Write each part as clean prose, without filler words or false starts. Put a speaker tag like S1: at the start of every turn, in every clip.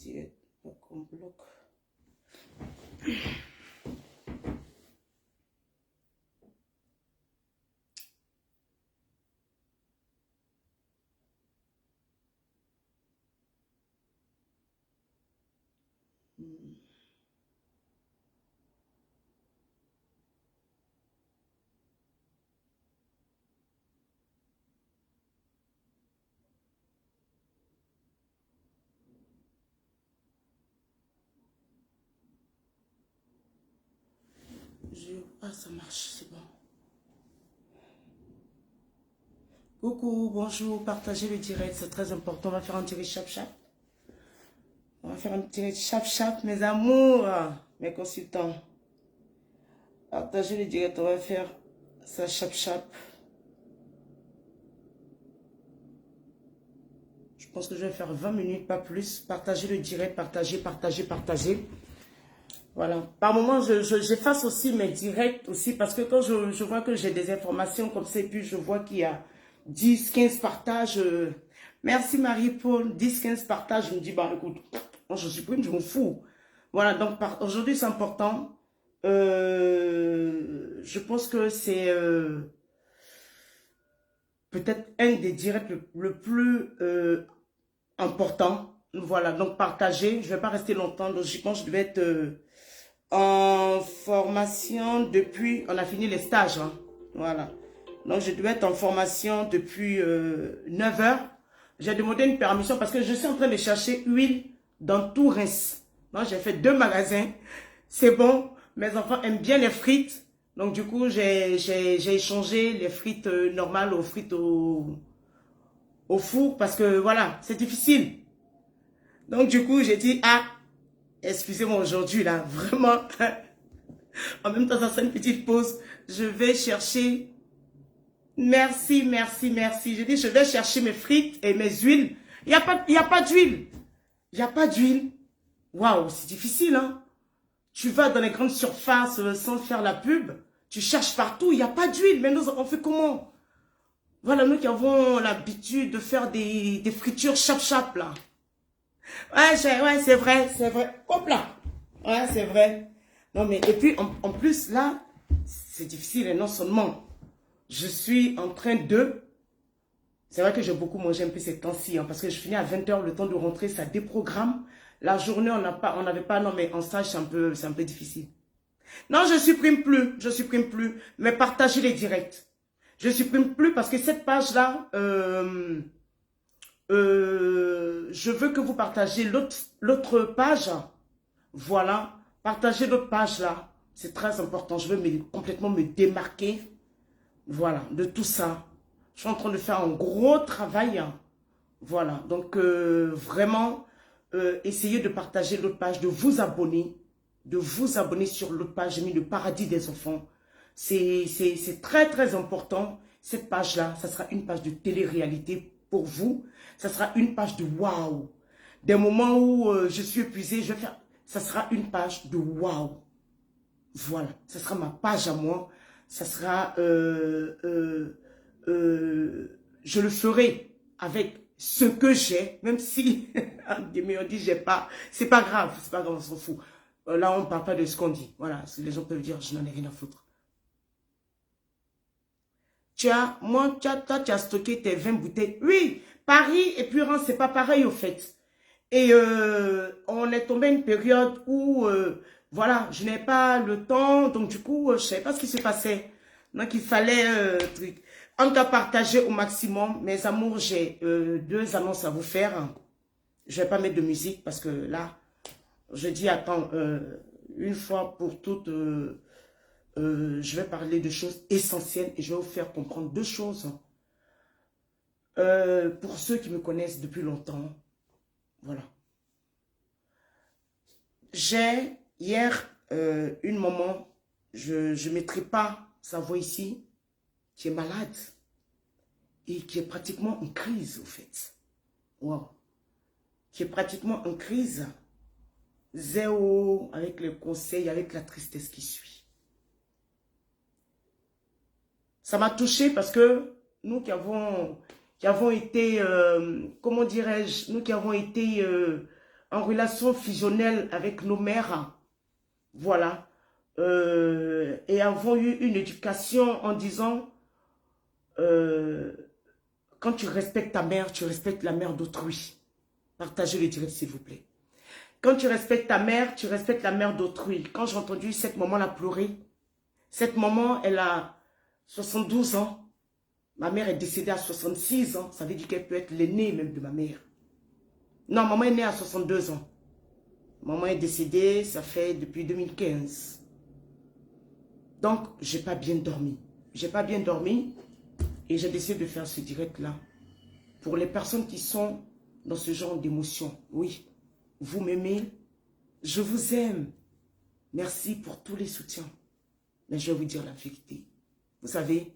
S1: direct qu'on bloque. Ah, ça marche, c'est bon. Coucou, bonjour, partagez le direct, c'est très important. On va faire un direct chap-chap. On va faire un direct chap-chap, mes amours, mes consultants. Partagez le direct, on va faire ça chap-chap. Je pense que je vais faire 20 minutes, pas plus. Partagez le direct, partagez. Voilà. Par moment, j'efface aussi mes directs aussi parce que quand je vois que j'ai des informations comme ça et puis je vois qu'il y a 10, 15 partages. Merci Marie-Paul, 10, 15 partages. Je me dis, bah écoute, moi je supprime, je m'en fous. Voilà, donc aujourd'hui c'est important. Je pense que c'est peut-être un des directs le plus important. Voilà, donc partagez. Je ne vais pas rester longtemps. Logiquement, je devais être en formation depuis... On a fini les stages. Hein. Voilà. Donc, je devais être en formation depuis 9 heures. J'ai demandé une permission parce que je suis en train de chercher huile dans tout Reims. Donc, j'ai fait 2 magasins. C'est bon. Mes enfants aiment bien les frites. Donc, du coup, j'ai échangé les frites normales aux frites au four parce que, voilà, c'est difficile. Donc, du coup, j'ai dit, ah, excusez-moi aujourd'hui, là, vraiment. En même temps, ça sera une petite pause. Je vais chercher. Merci. J'ai dit, je vais chercher mes frites et mes huiles. Il n'y a pas d'huile. Il n'y a pas d'huile. Waouh, c'est difficile, hein. Tu vas dans les grandes surfaces sans faire la pub. Tu cherches partout, il n'y a pas d'huile. Mais nous, on fait comment? Voilà, nous qui avons l'habitude de faire des fritures chap-chap, là. Ouais, c'est vrai. Hop là. Ouais, c'est vrai. Non, mais, et puis, en plus, là, c'est difficile, et non seulement, je suis en train de... C'est vrai que j'ai beaucoup mangé un peu ces temps-ci, hein, parce que je finis à 20 h, le temps de rentrer, ça déprogramme. La journée, on n'avait pas, non, mais en stage, c'est un peu difficile. Non, je supprime plus, mais partagez les directs. Je supprime plus parce que cette page-là, je veux que vous partagez l'autre page. Voilà, partagez l'autre page là. C'est très important. Je veux complètement me démarquer. Voilà, de tout ça. Je suis en train de faire un gros travail. Voilà, donc vraiment, essayez de partager l'autre page, de vous abonner. De vous abonner sur l'autre page. J'ai mis le paradis des enfants. C'est très important. Cette page-là, ça sera une page de télé-réalité pour vous. Ça sera une page de waouh. Des moments où je suis épuisée, je vais faire... Ça sera une page de waouh. Voilà, ça sera ma page à moi. Ça sera... je le ferai avec ce que j'ai, même si on dit j'ai pas. C'est pas grave, on s'en fout. Là, on parle pas de ce qu'on dit. Voilà, les gens peuvent dire, je n'en ai rien à foutre. Toi, tu as stocké tes 20 bouteilles. Oui, Paris et puis Reims, c'est pas pareil au fait. Et on est tombé une période où, voilà, je n'ai pas le temps, donc du coup, je ne savais pas ce qui se passait. Donc, il fallait, en tout cas, partager au maximum. Mes amours, j'ai 2 annonces à vous faire. Je ne vais pas mettre de musique parce que là, je dis, attends, une fois pour toutes, je vais parler de choses essentielles et je vais vous faire comprendre 2 choses. Pour ceux qui me connaissent depuis longtemps, voilà. J'ai hier une maman, je ne mettrai pas sa voix ici, qui est malade et qui est pratiquement en crise au fait. Wow. Qui est pratiquement en crise. Zéro, avec les conseils, avec la tristesse qui suit. Ça m'a touchée parce que nous qui avons été, comment dirais-je, nous qui avons été en relation fusionnelle avec nos mères. Voilà. Et avons eu une éducation en disant, quand tu respectes ta mère, tu respectes la mère d'autrui. Partagez le direct, s'il vous plaît. Quand tu respectes ta mère, tu respectes la mère d'autrui. Quand j'ai entendu cette maman-là pleurer, cette maman, elle a 72 ans. Ma mère est décédée à 66 ans. Ça veut dire qu'elle peut être l'aînée même de ma mère. Non, maman est née à 62 ans. Maman est décédée, ça fait depuis 2015. Donc, j'ai pas bien dormi. J'ai pas bien dormi et j'ai décidé de faire ce direct-là. Pour les personnes qui sont dans ce genre d'émotion. Oui, vous m'aimez, je vous aime. Merci pour tous les soutiens. Mais je vais vous dire la vérité. Vous savez,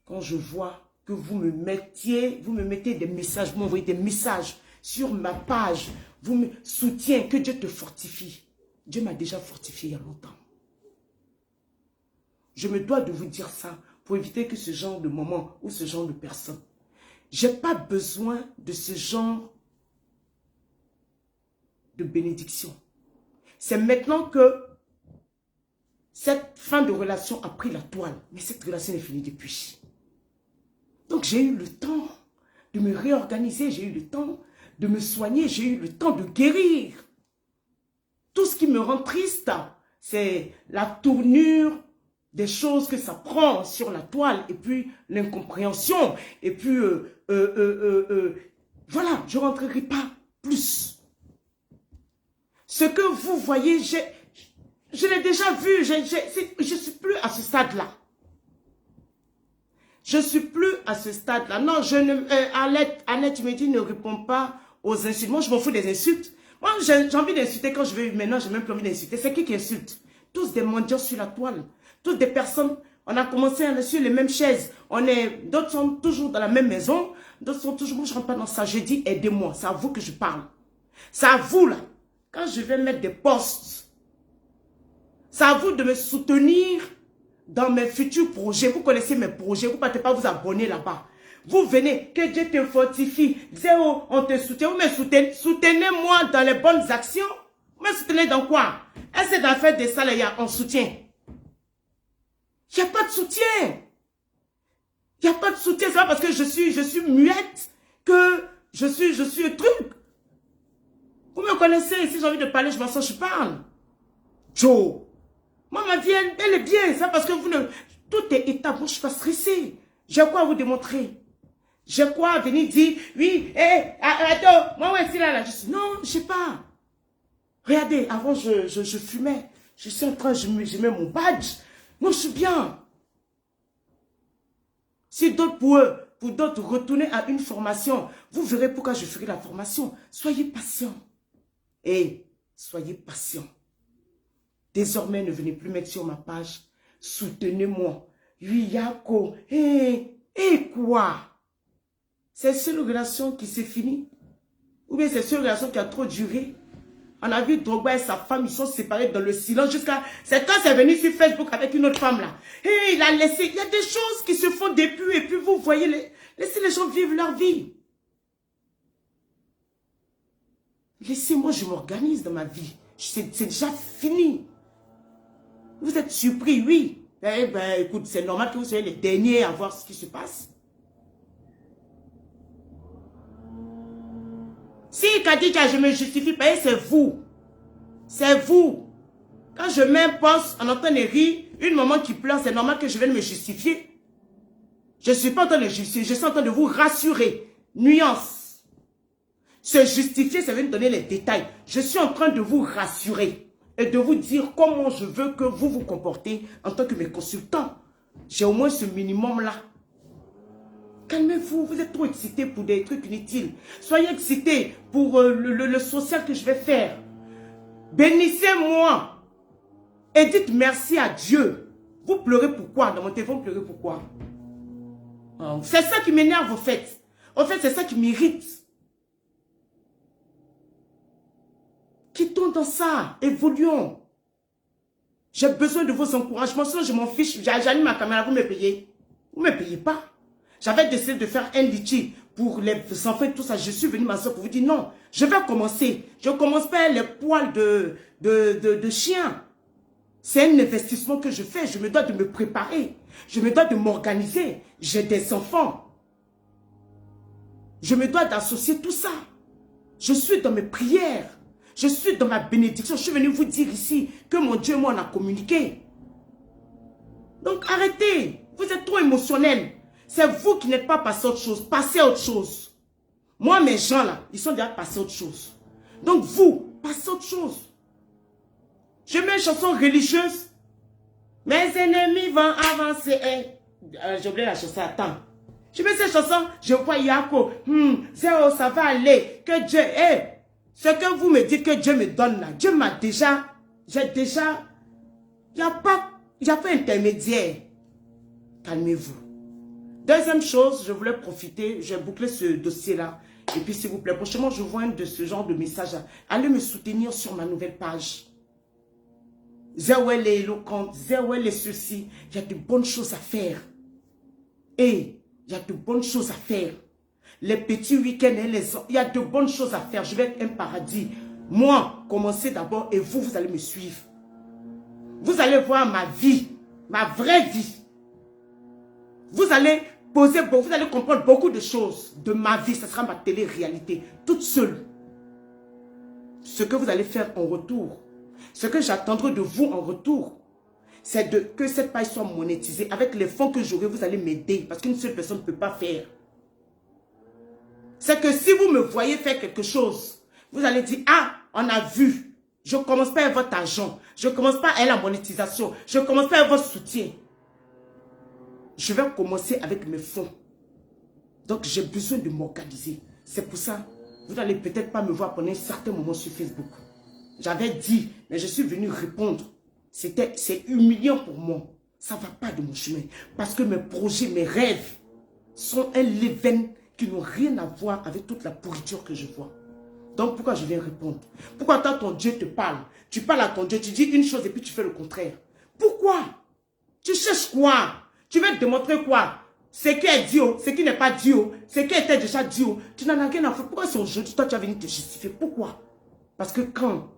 S1: quand je vois que vous me mettez des messages, vous m'envoyez des messages sur ma page, vous me soutienez, que Dieu te fortifie. Dieu m'a déjà fortifié il y a longtemps. Je me dois de vous dire ça pour éviter que ce genre de moment ou ce genre de personne. Je n'ai pas besoin de ce genre de bénédiction. C'est maintenant que cette fin de relation a pris la toile. Mais cette relation est finie depuis. Donc j'ai eu le temps de me réorganiser, j'ai eu le temps de me soigner, j'ai eu le temps de guérir. Tout ce qui me rend triste, c'est la tournure des choses que ça prend sur la toile et puis l'incompréhension. Et puis, voilà, je ne rentrerai pas plus. Ce que vous voyez, je l'ai déjà vu, je ne suis plus à ce stade-là. Je ne suis plus à ce stade-là. Non, Annette, tu me dis, ne réponds pas aux insultes. Moi, je m'en fous des insultes. Moi, j'ai envie d'insulter quand je veux. Maintenant, je n'ai même plus envie d'insulter. C'est qui insulte? Tous des mendiants sur la toile. Toutes des personnes. On a commencé à aller sur les mêmes chaises. D'autres sont toujours dans la même maison. D'autres sont toujours... Moi, je ne rentre pas dans ça. Je dis, aidez-moi. C'est à vous que je parle. C'est à vous, là. Quand je vais mettre des posts, c'est à vous de me soutenir dans mes futurs projets. Vous connaissez mes projets. Vous ne partez pas vous abonner là-bas. Vous venez, que Dieu te fortifie. Zéro, on te soutient. Vous me soutenez. Soutenez-moi dans les bonnes actions. Vous me soutenez dans quoi? Est-ce d'en faire des salariés en soutien? Il n'y a pas de soutien. Il n'y a pas de soutien. C'est pas parce que je suis muette que je suis un truc. Vous me connaissez. Si j'ai envie de parler, je m'en je parle. Joe. Moi, ma vie, elle est bien. C'est parce que vous ne... Tout est étape. Moi, je suis pas stressée. J'ai quoi à vous démontrer? J'ai quoi à venir dire? Oui, attends, moi, ouais, c'est là. Je dis, non, je sais pas. Regardez, avant, je fumais. Je suis en train, je mets mon badge. Non, je suis bien. Si d'autres, pour d'autres, retourner à une formation, vous verrez pourquoi je ferai la formation. Soyez patient. Et soyez patient. Désormais, ne venez plus mettre sur ma page. Soutenez-moi. Oui, Yako. Quoi? C'est une relation qui s'est finie? Ou bien c'est une relation qui a trop duré? On a vu Drogba et sa femme, ils sont séparés dans le silence jusqu'à... C'est quand c'est venu sur Facebook avec une autre femme là. Et il a laissé... Il y a des choses qui se font depuis et puis vous voyez... Laissez les gens vivre leur vie. Laissez-moi, je m'organise dans ma vie. C'est déjà fini. Vous êtes surpris, oui. Eh ben, écoute, c'est normal que vous soyez les derniers à voir ce qui se passe. Si Kadija, je me justifie, c'est vous. C'est vous. Quand je mets un poste, on entend les rires, une maman qui pleure, c'est normal que je vienne me justifier. Je ne suis pas en train de justifier, je suis en train de vous rassurer. Nuance. Se justifier, ça veut me donner les détails. Je suis en train de vous rassurer et de vous dire comment je veux que vous vous comportez en tant que mes consultants. J'ai au moins ce minimum-là. Calmez-vous, vous êtes trop excités pour des trucs inutiles. Soyez excités pour le social que je vais faire. Bénissez-moi. Et dites merci à Dieu. Vous pleurez pourquoi? Dans mon téléphone, vous pleurez pourquoi? C'est ça qui m'énerve en fait. En fait, c'est ça qui m'irrite. Quittons dans ça. Évoluons. J'ai besoin de vos encouragements. Sinon, je m'en fiche. J'allume ma caméra, vous me payez. Vous ne me payez pas. J'avais décidé de faire un litchi pour les enfants et tout ça. Je suis venu, ma soeur, pour vous dire non. Je vais commencer. Je ne commence pas les poils de chien. C'est un investissement que je fais. Je me dois de me préparer. Je me dois de m'organiser. J'ai des enfants. Je me dois d'associer tout ça. Je suis dans mes prières. Je suis dans ma bénédiction. Je suis venu vous dire ici que mon Dieu et moi on a communiqué. Donc arrêtez. Vous êtes trop émotionnel. C'est vous qui n'êtes pas passé à autre chose. Passez à autre chose. Moi, mes gens là, ils sont déjà passés à autre chose. Donc vous, passez à autre chose. Je mets une chanson religieuse. Mes ennemis vont avancer. J'ai oublié la chanson. Attends. Je mets cette chanson. Je vois Yako. Zéro, ça va aller. Que Dieu. Ce que vous me dites que Dieu me donne là. Dieu m'a déjà. J'ai déjà. Il n'y a pas intermédiaire. Calmez-vous. Deuxième chose, je voulais profiter. J'ai bouclé ce dossier-là. Et puis, s'il vous plaît, prochainement, je vois un de ce genre de message. Allez me soutenir sur ma nouvelle page. Zéouel est éloquente, Zéouel est ceci. Il y a de bonnes choses à faire. Et il y a de bonnes choses à faire. Les petits week-ends, il y a de bonnes choses à faire. Je vais être un paradis. Moi, commencez d'abord et vous, vous allez me suivre. Vous allez voir ma vie, ma vraie vie. Vous allez poser, vous allez comprendre beaucoup de choses de ma vie. Ce sera ma télé-réalité, toute seule. Ce que vous allez faire en retour, ce que j'attendrai de vous en retour, c'est que cette page soit monétisée. Avec les fonds que j'aurai, vous allez m'aider. Parce qu'une seule personne ne peut pas faire. C'est que si vous me voyez faire quelque chose, vous allez dire, ah, on a vu. Je ne commence pas avec votre argent. Je ne commence pas avec la monétisation. Je ne commence pas avec votre soutien. Je vais commencer avec mes fonds. Donc, j'ai besoin de m'organiser. C'est pour ça, vous n'allez peut-être pas me voir pendant un certain moment sur Facebook. J'avais dit, mais je suis venu répondre. C'est humiliant pour moi. Ça ne va pas de mon chemin. Parce que mes projets, mes rêves sont un levain qui n'ont rien à voir avec toute la pourriture que je vois. Donc, pourquoi je viens répondre? Pourquoi quand ton Dieu te parle, tu parles à ton Dieu, tu dis une chose et puis tu fais le contraire? Pourquoi? Tu cherches quoi? Tu veux te démontrer quoi? Ce qui est dit, ce qui n'est pas dit, ce qui était déjà dit, tu n'en as rien à faire. Pourquoi c'est aujourd'hui, toi tu vas venir te justifier? Pourquoi? Parce que quand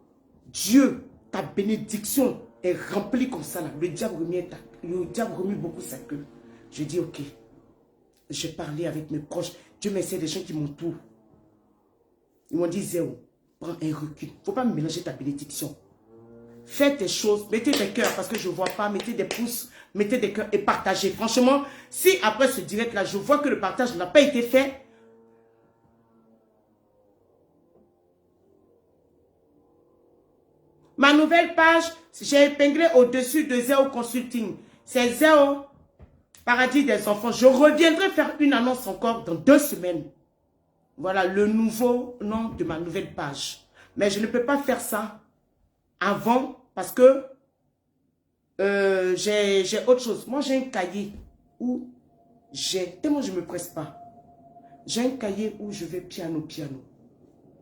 S1: Dieu, ta bénédiction est remplie comme ça, là, le diable remue beaucoup sa queue. Je dis ok, j'ai parlé avec mes proches. Dieu merci, des gens qui m'entourent. Ils m'ont dit Zéo, prends un recul. Il ne faut pas me mélanger ta bénédiction. Faites tes choses, mettez des cœurs parce que je ne vois pas, mettez des pouces, mettez des cœurs et partagez. Franchement, si après ce direct-là, je vois que le partage n'a pas été fait, ma nouvelle page, j'ai épinglé au-dessus de Zéo Consulting. C'est Zéo, Paradis des enfants. Je reviendrai faire une annonce encore dans 2 semaines. Voilà le nouveau nom de ma nouvelle page. Mais je ne peux pas faire ça avant parce que j'ai autre chose. Moi, j'ai un cahier où tellement je ne me presse pas. J'ai un cahier où je vais piano.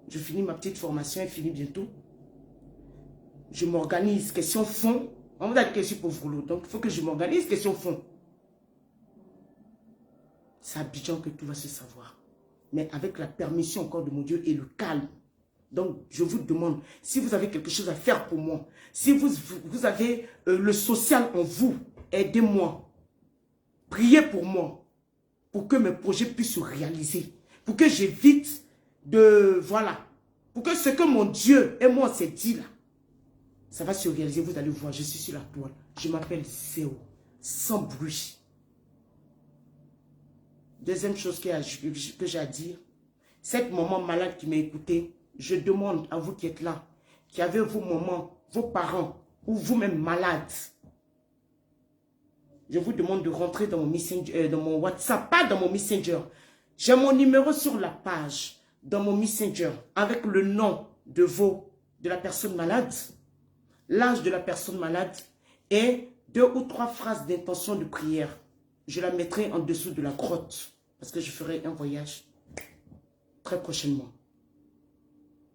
S1: Je finis ma petite formation, elle finit bientôt. Je m'organise, question fond. On va dire que je suis pauvre l'eau, donc il faut que je m'organise, question fond. C'est à Abidjan que tout va se savoir. Mais avec la permission encore de mon Dieu et le calme. Donc, je vous demande, si vous avez quelque chose à faire pour moi, si vous avez le social en vous, aidez-moi. Priez pour moi, pour que mes projets puissent se réaliser. Pour que j'évite de... Voilà. Pour que ce que mon Dieu et moi s'est dit là, ça va se réaliser. Vous allez voir, je suis sur la toile. Je m'appelle Zéo, sans bruit. Deuxième chose que j'ai à dire, cette maman malade qui m'a écouté, je demande à vous qui êtes là, qui avez vos mamans, vos parents ou vous-même malades, je vous demande de rentrer dans mon Messenger, dans mon WhatsApp, pas dans mon Messenger. J'ai mon numéro sur la page, dans mon Messenger, avec le nom de la personne malade, l'âge de la personne malade et 2 ou 3 phrases d'intention de prière. Je la mettrai en dessous de la grotte parce que je ferai un voyage très prochainement.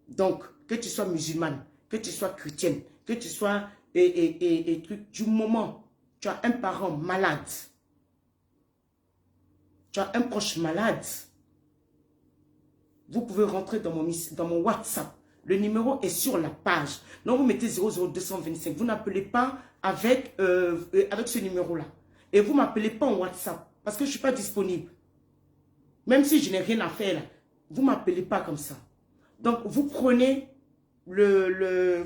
S1: Donc, que tu sois musulmane, que tu sois chrétienne, que tu sois du moment, tu as un parent malade, tu as un proche malade, vous pouvez rentrer dans mon WhatsApp. Le numéro est sur la page. Donc, vous mettez 00225. Vous n'appelez pas avec ce numéro-là. Et vous ne m'appelez pas en WhatsApp parce que je ne suis pas disponible. Même si je n'ai rien à faire là, vous ne m'appelez pas comme ça. Donc, vous prenez le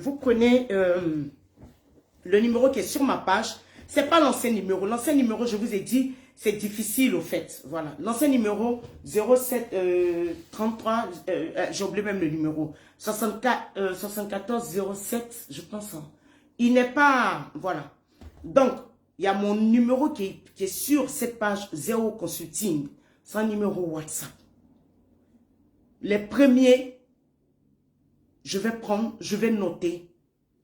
S1: numéro qui est sur ma page. Ce n'est pas l'ancien numéro. L'ancien numéro, je vous ai dit, c'est difficile au fait. Voilà. L'ancien numéro 07 33, j'ai oublié même le numéro. 74 07, je pense. Hein. Il n'est pas... Voilà. Donc, il y a mon numéro qui est sur cette page Zéro Consulting. C'est un numéro WhatsApp. Les premiers, je vais noter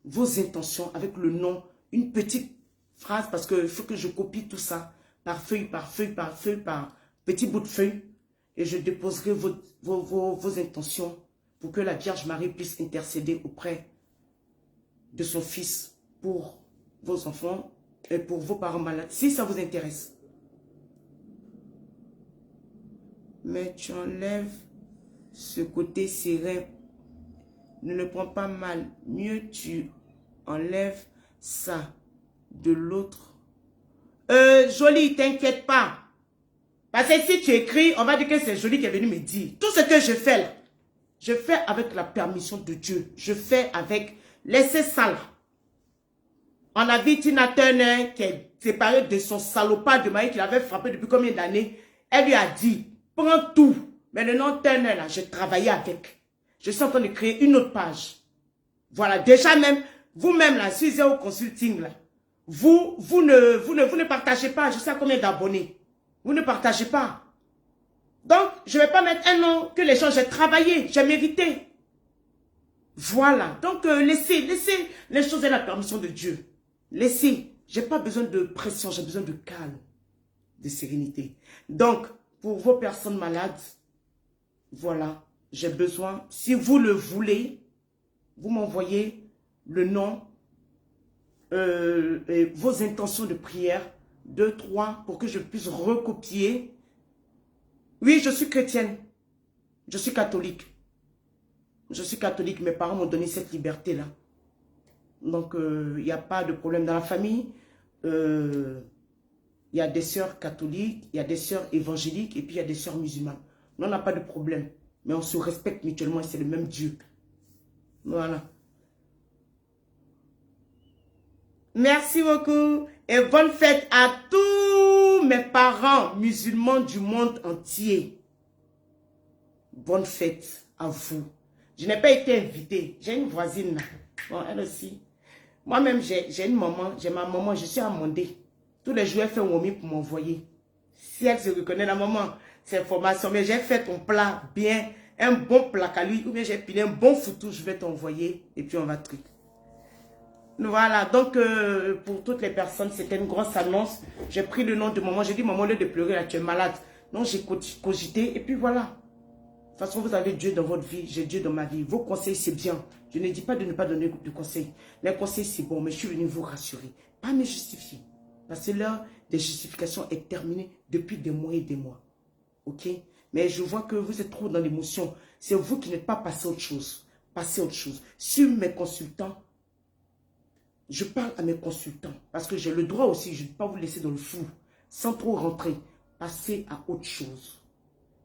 S1: vos intentions avec le nom, une petite phrase parce qu'il faut que je copie tout ça par feuille, par petit bout de feuille et je déposerai vos intentions pour que la Vierge Marie puisse intercéder auprès de son fils pour vos enfants et pour vos parents malades, si ça vous intéresse. Mais tu enlèves ce côté serein. Ne le prends pas mal. Mieux tu enlèves ça de l'autre. Jolie, t'inquiète pas. Parce que si tu écris, on va dire que c'est Jolie qui est venu me dire. Tout ce que je fais là, je fais avec la permission de Dieu. Je fais avec... Laissez ça là. On a vu Tina Turner qui est séparée de son salopard de mari qu'il avait frappé depuis combien d'années. Elle lui a dit, prends tout. Mais le nom Turner là, j'ai travaillé avec. Je suis en train de créer une autre page. Voilà, déjà même, vous-même là, sur Zéro Consulting là, vous ne partagez pas, je sais combien d'abonnés. Vous ne partagez pas. Donc, je ne vais pas mettre un nom que les gens, j'ai travaillé, j'ai mérité. Voilà. Donc, laissez les choses à la permission de Dieu. Laissez. Je n'ai pas besoin de pression, j'ai besoin de calme, de sérénité. Donc, pour vos personnes malades, voilà, j'ai besoin, si vous le voulez, vous m'envoyez le nom, et vos intentions de prière, 2, 3, pour que je puisse recopier. Oui, je suis chrétienne. Je suis catholique. Je suis catholique. Mes parents m'ont donné cette liberté-là. Donc, il n'y a pas de problème dans la famille. Il y a des sœurs catholiques, il y a des sœurs évangéliques et puis il y a des sœurs musulmanes. Nous, on n'a pas de problème. Mais on se respecte mutuellement et c'est le même Dieu. Voilà. Merci beaucoup et bonne fête à tous mes parents musulmans du monde entier. Bonne fête à vous. Je n'ai pas été invitée. J'ai une voisine là. Bon, elle aussi. Moi-même, j'ai une maman. J'ai ma maman. Je suis amendée. Tous les jours, elle fait un womi pour m'envoyer. Si elle se reconnaît, la maman, c'est information. Mais j'ai fait ton plat bien. Un bon plat à lui. Ou bien j'ai pilé un bon foutou. Je vais t'envoyer. Et puis on va truc. Voilà, donc pour toutes les personnes, c'était une grosse annonce. J'ai pris le nom de maman, j'ai dit maman, au lieu de pleurer, là, tu es malade. Donc j'ai cogité et puis voilà. De toute façon, vous avez Dieu dans votre vie, j'ai Dieu dans ma vie. Vos conseils, c'est bien. Je ne dis pas de ne pas donner de conseils. Les conseils, c'est bon, mais je suis venu vous rassurer. Pas me justifier. Parce que l'heure des justifications est terminée depuis des mois et des mois. Ok? Mais je vois que vous êtes trop dans l'émotion. C'est vous qui n'êtes pas passé à autre chose. Passez à autre chose. Sur mes consultants, je parle à mes consultants parce que j'ai le droit aussi, je ne vais pas vous laisser dans le flou, sans trop rentrer. Passez à autre chose.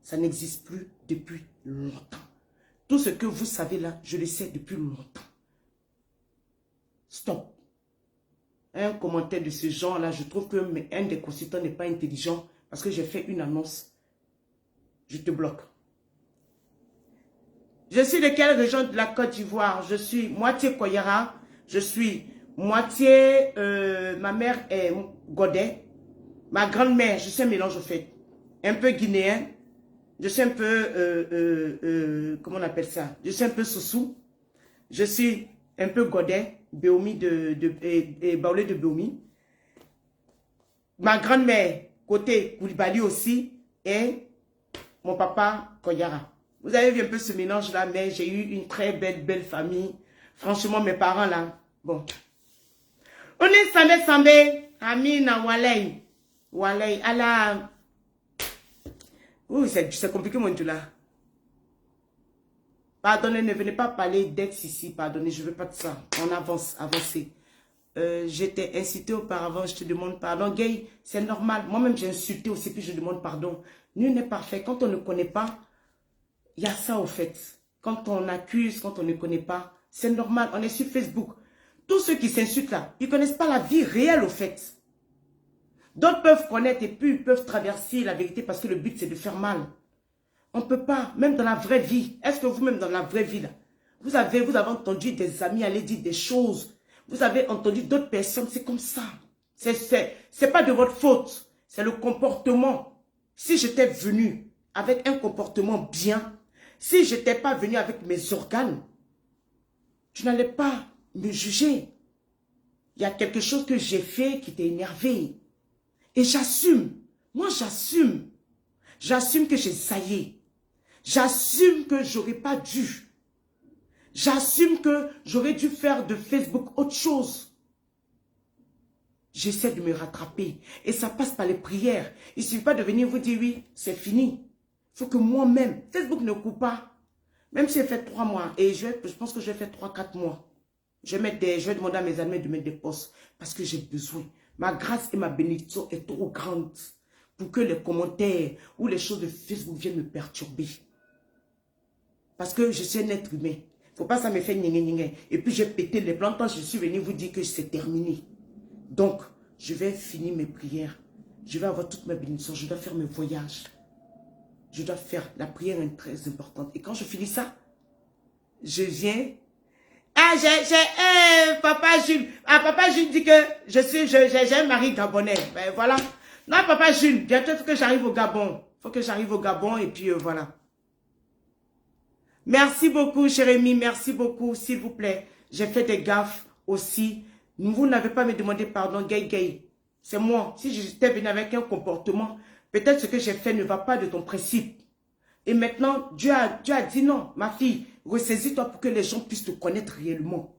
S1: Ça n'existe plus depuis longtemps. Tout ce que vous savez là, je le sais depuis longtemps. Stop. Un commentaire de ce genre-là, je trouve que un des consultants n'est pas intelligent parce que j'ai fait une annonce. Je te bloque. Je suis de quelle région de la Côte d'Ivoire? Je suis moitié Koyara. Je suis moitié, ma mère est Godet. Ma grand-mère, je suis un mélange au fait. Un peu guinéen. Je suis un peu, comment on appelle ça? Je suis un peu Soussou. Je suis un peu Godet, Béomi et Baoulé de Béomi. Ma grand-mère, côté Koulibaly aussi, et mon papa Koyara. Vous avez vu un peu ce mélange-là, mais j'ai eu une très belle famille. Franchement, mes parents là, bon. On est sambe, Amina, Walei. Walei, Allah. Ouh, c'est compliqué, mon Dieu là. Pardonnez, ne venez pas parler d'ex ici. Pardonnez, je ne veux pas de ça. On avance, avancez. J'étais incité auparavant, je te demande pardon. Gay, c'est normal. Moi-même, j'ai insulté aussi, puis je demande pardon. Nul n'est parfait. Quand on ne connaît pas, il y a ça au fait. Quand on accuse, quand on ne connaît pas, c'est normal. On est sur Facebook. Tous ceux qui s'insultent là, ils ne connaissent pas la vie réelle au fait. D'autres peuvent connaître et puis ils peuvent traverser la vérité parce que le but c'est de faire mal. On ne peut pas, même dans la vraie vie. Est-ce que vous-même dans la vraie vie là, vous avez entendu des amis aller dire des choses. Vous avez entendu d'autres personnes, c'est comme ça. C'est pas de votre faute. C'est le comportement. Si j'étais venu avec un comportement bien, si je n'étais pas venu avec mes organes, tu n'allais pas me juger. Il y a quelque chose que j'ai fait qui t'a énervé. Et j'assume. Moi, j'assume. J'assume que j'ai saillé. J'assume que j'aurais pas dû. J'assume que j'aurais dû faire de Facebook autre chose. J'essaie de me rattraper. Et ça passe par les prières. Il ne suffit pas de venir vous dire oui, c'est fini. Il faut que moi-même, Facebook ne coupe pas. Même si j'ai fait 3 mois, et je pense que je vais faire 3-4 mois. Je vais demander à mes amis de mettre des posts parce que j'ai besoin. Ma grâce et ma bénédiction est trop grande pour que les commentaires ou les choses de Facebook viennent me perturber. Parce que je suis un être humain. Il ne faut pas que ça me fait gna. Et puis j'ai pété les plans. Je suis venu vous dire que c'est terminé. Donc, je vais finir mes prières. Je vais avoir toutes mes bénédictions. Je dois faire mes voyages. Je dois faire. La prière est très importante. Et quand je finis ça, je viens. Ah, j'ai Papa Jules. Ah, Papa Jules dit que j'ai un mari gabonais. Ben voilà. Non, Papa Jules, bientôt il faut que j'arrive au Gabon. Il faut que j'arrive au Gabon et puis voilà. Merci beaucoup, Jérémy. Merci beaucoup, s'il vous plaît. J'ai fait des gaffes aussi. Vous n'avez pas à me demander pardon, gay. C'est moi. Si j'étais venu avec un comportement, peut-être ce que j'ai fait ne va pas de ton principe. Et maintenant, Dieu a dit non, ma fille, ressaisis-toi pour que les gens puissent te connaître réellement.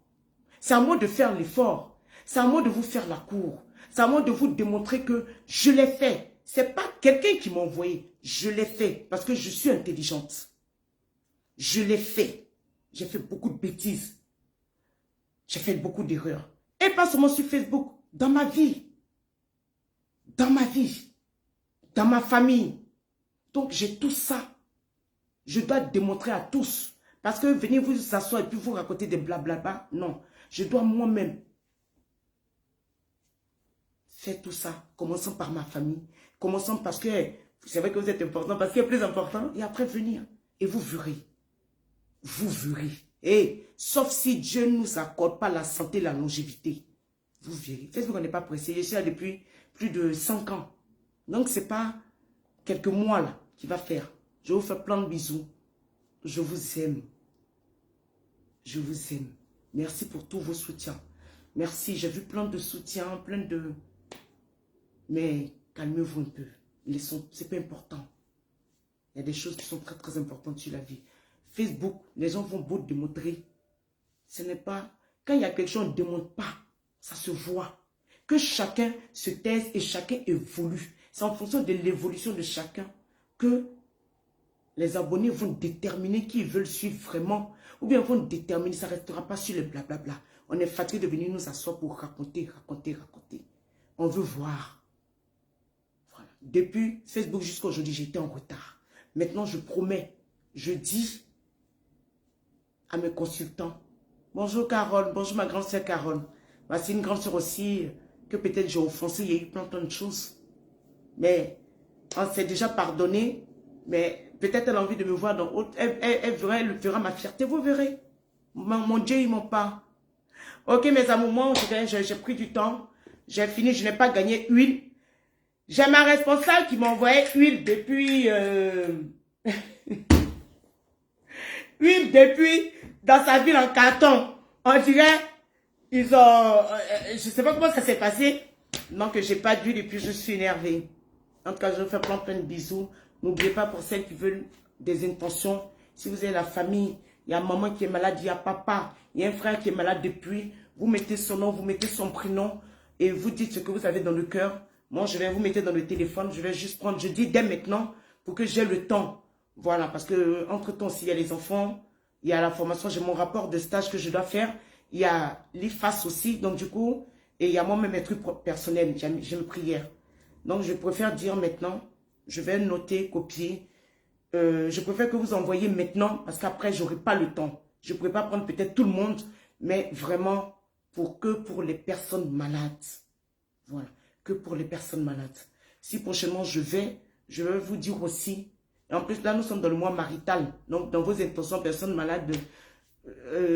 S1: C'est à moi de faire l'effort. C'est à moi de vous faire la cour. C'est à moi de vous démontrer que je l'ai fait. C'est pas quelqu'un qui m'a envoyé. Je l'ai fait parce que je suis intelligente. Je l'ai fait. J'ai fait beaucoup de bêtises. J'ai fait beaucoup d'erreurs. Et pas seulement sur Facebook, dans ma vie. Dans ma vie. Dans ma famille. Donc j'ai tout ça. Je dois démontrer à tous. Parce que venir vous asseoir et puis vous raconter des blablabla, non. Je dois moi-même faire tout ça. Commençons par ma famille. Commençons parce que c'est vrai que vous êtes important. Parce qu'il est plus important. Et après venir. Et vous verrez. Vous verrez. Et sauf si Dieu ne nous accorde pas la santé, la longévité. Vous verrez. Facebook, on n'est pas pressé. Je suis là depuis plus de 5 ans. Donc, ce n'est pas quelques mois là qui va faire. Je vous fais plein de bisous. Je vous aime. Je vous aime. Merci pour tous vos soutiens. Merci. J'ai vu plein de soutiens, plein de... Mais calmez-vous un peu. Ce n'est pas important. Il y a des choses qui sont très, très importantes sur la vie. Facebook, les gens vont beau démontrer. Ce n'est pas... Quand il y a quelque chose, on ne démontre pas. Ça se voit. Que chacun se taise et chacun évolue. C'est en fonction de l'évolution de chacun que les abonnés vont déterminer qui ils veulent suivre vraiment. Ou bien vont déterminer, ça ne restera pas sur le blablabla. On est fatigué de venir nous asseoir pour raconter. On veut voir. Voilà. Depuis Facebook jusqu'à aujourd'hui, j'étais en retard. Maintenant, je promets, je dis à mes consultants, bonjour Carole, bonjour ma grande sœur Carole. Voici une grande sœur aussi que peut-être j'ai offensé, il y a eu plein de choses. Mais on s'est déjà pardonné, mais peut-être elle a envie de me voir dans autre. Elle verra ma fierté, vous verrez. Mon Dieu, il m'en pas. Ok mes amours, moi j'ai pris du temps. J'ai fini, je n'ai pas gagné huile. J'ai ma responsable qui m'a envoyé huile depuis... huile depuis dans sa ville en carton. On dirait, ils ont... je ne sais pas comment ça s'est passé. Donc, j'ai pas d'huile et puis je suis énervée. En tout cas, je vous fais plein de bisous. N'oubliez pas pour celles qui veulent des intentions. Si vous avez la famille, il y a maman qui est malade, il y a papa, il y a un frère qui est malade depuis. Vous mettez son nom, vous mettez son prénom et vous dites ce que vous avez dans le cœur. Moi, je vais vous mettre dans le téléphone. Je vais juste prendre, je dis dès maintenant pour que j'ai le temps. Voilà, parce que entre-temps, s'il y a les enfants, Il y a la formation, j'ai mon rapport de stage que je dois faire. Il y a l'IFAS aussi, donc du coup, et il y a moi-même mes trucs personnels, j'ai mes prières. Donc je préfère dire maintenant, je vais noter, copier. Je préfère que vous envoyiez maintenant, parce qu'après, j'aurai pas le temps. Je ne pourrai pas prendre peut-être tout le monde, mais vraiment, pour les personnes malades. Voilà, que pour les personnes malades. Si prochainement je vais vous dire aussi, et en plus là nous sommes dans le mois marital, donc dans vos intentions, personnes malades,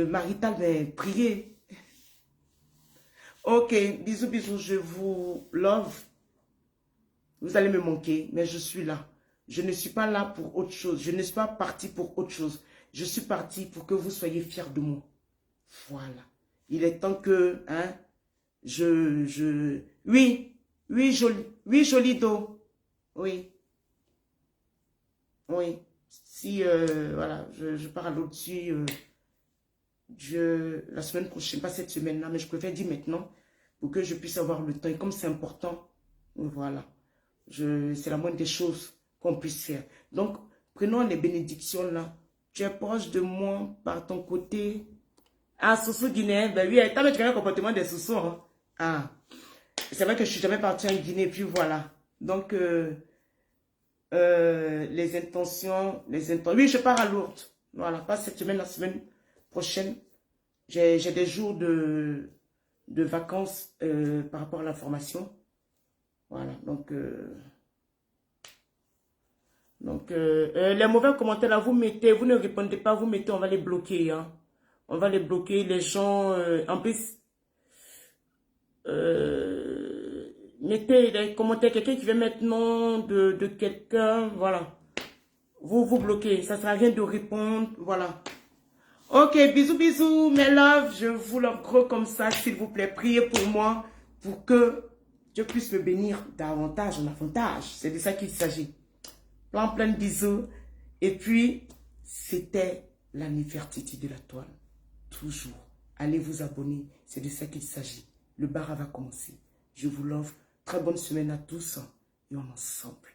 S1: maritales, mais priez. Ok, bisous, bisous, je vous love. Vous allez me manquer, mais je suis là. Je ne suis pas là pour autre chose. Je ne suis pas parti pour autre chose. Je suis parti pour que vous soyez fiers de moi. Voilà. Il est temps que, hein, oui, joli dos. Oui, oui. Si, voilà, je pars à l'au-dessus, la semaine prochaine, pas cette semaine-là, mais je préfère dire maintenant pour que je puisse avoir le temps. Et comme c'est important, voilà, c'est la moindre des choses qu'on puisse faire. Donc, prenons les bénédictions là. Tu es proche de moi par ton côté. Ah, Soso guinéen, ben oui, t'as vu le comportement des Soso, hein? Ah, c'est vrai que je suis jamais partie en Guinée, puis voilà. Donc, les intentions, oui, je pars à Lourdes. Voilà, pas cette semaine, la semaine prochaine. J'ai des jours de vacances par rapport à la formation. Voilà, donc les mauvais commentaires là, vous mettez, vous ne répondez pas, vous mettez, on va les bloquer. Hein. On va les bloquer, les gens, en plus, mettez les commentaires, quelqu'un qui veut mettre nom de quelqu'un, voilà. Vous bloquez, ça ne sert à rien de répondre, voilà. Ok, bisous, bisous, mes loves, je vous love gros comme ça, s'il vous plaît, priez pour moi, pour que Dieu puisse me bénir davantage, en avantage, c'est de ça qu'il s'agit. Plein de bisous, et puis, c'était la Nefertiti de la toile, toujours. Allez vous abonner, c'est de ça qu'il s'agit. Le bar va commencer. Je vous love, très bonne semaine à tous, et on ensemble.